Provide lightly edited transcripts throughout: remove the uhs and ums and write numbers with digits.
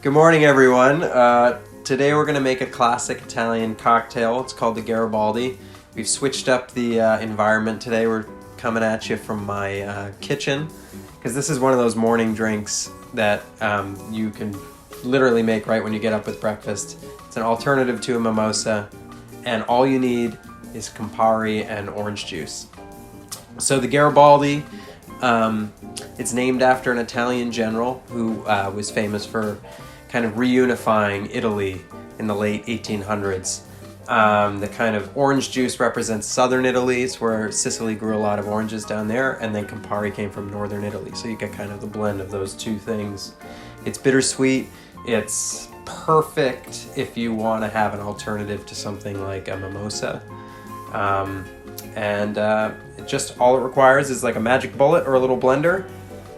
Good morning, everyone. Today we're going to make a classic Italian cocktail. It's called the Garibaldi. We've switched up the environment today. We're coming at you from my kitchen because this is one of those morning drinks that you can literally make right when you get up with breakfast. It's an alternative to a mimosa, and all you need is Campari and orange juice. So the Garibaldi, it's named after an Italian general who was famous for kind of reunifying Italy in the late 1800s. The kind of orange juice represents southern Italy. It's where Sicily grew a lot of oranges down there, and then Campari came from northern Italy. So you get kind of the blend of those two things. It's bittersweet. It's perfect if you want to have an alternative to something like a mimosa. All it requires is like a magic bullet or a little blender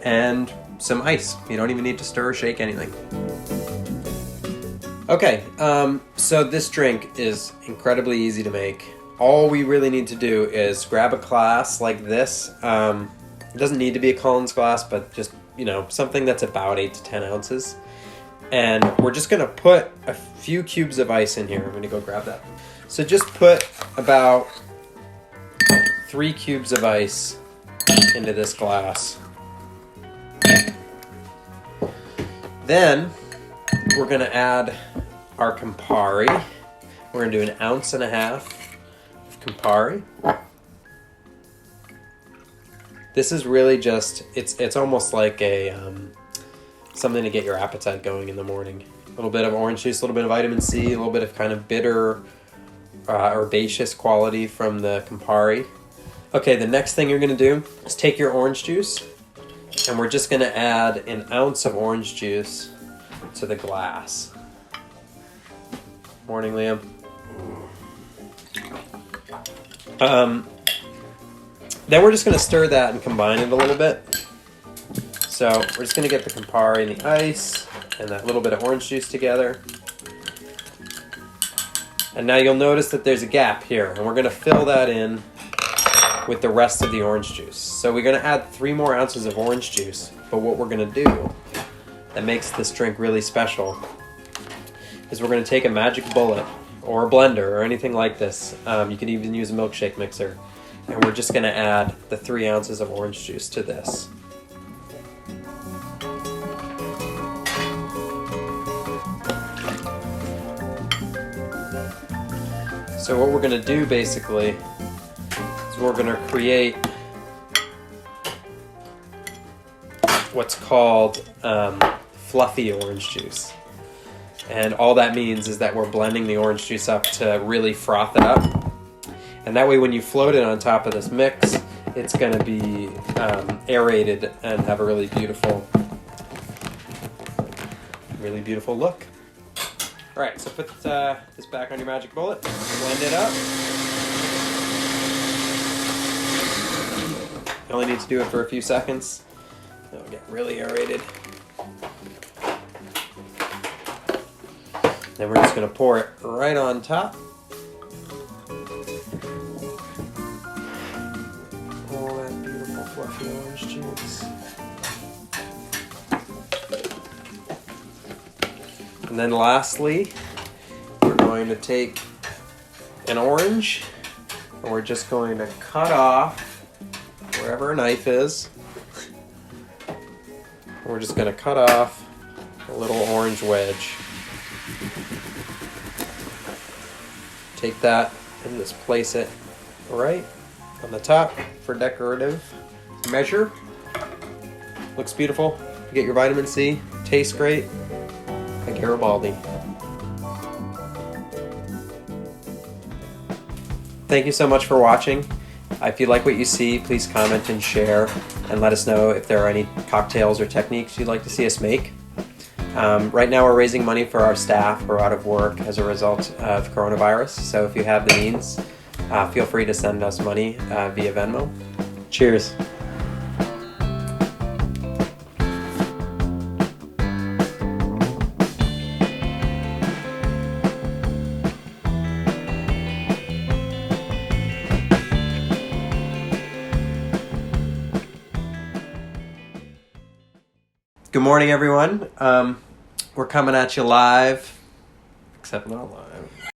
and some ice. You don't even need to stir or shake anything. Okay, so this drink is incredibly easy to make. All we really need to do is grab a glass like this. It doesn't need to be a Collins glass, but just, something that's about 8 to 10 ounces. And we're just gonna put a few cubes of ice in here. I'm gonna go grab that. So just put about 3 cubes of ice into this glass. Then we're gonna add our Campari. We're gonna do 1.5 ounces of Campari. This is really just, it's almost like a something to get your appetite going in the morning. A little bit of orange juice, a little bit of vitamin C, a little bit of kind of bitter, herbaceous quality from the Campari. Okay, the next thing you're gonna do is take your orange juice, and we're just gonna add 1 ounce of orange juice to the glass. Morning, Liam. Then we're just gonna stir that and combine it a little bit. So we're just gonna get the Campari and the ice and that little bit of orange juice together. And now you'll notice that there's a gap here, and we're gonna fill that in with the rest of the orange juice. So we're gonna add 3 more ounces of orange juice, but what we're gonna do that makes this drink really special is we're gonna take a magic bullet or a blender or anything like this. You can even use a milkshake mixer. And we're just gonna add the 3 ounces of orange juice to this. So what we're gonna do basically is we're gonna create what's called fluffy orange juice. And all that means is that we're blending the orange juice up to really froth it up. And that way when you float it on top of this mix, it's gonna be aerated and have a really beautiful look. All right, so put this back on your magic bullet, blend it up. You only need to do it for a few seconds. It'll get really aerated. Then we're just gonna pour it right on top. All that beautiful fluffy orange juice. And then lastly, we're going to take an orange and we're just going to cut off wherever a knife is. We're just going to cut off a little orange wedge. Take that and just place it right on the top for decorative measure. Looks beautiful. You get your vitamin C, tastes great. A Garibaldi. Thank you so much for watching. If you like what you see, please comment and share, and let us know if there are any cocktails or techniques you'd like to see us make. Right now we're raising money for our staff who are out of work as a result of coronavirus, so if you have the means, feel free to send us money via Venmo. Cheers. Good morning, everyone. We're coming at you live, except not live.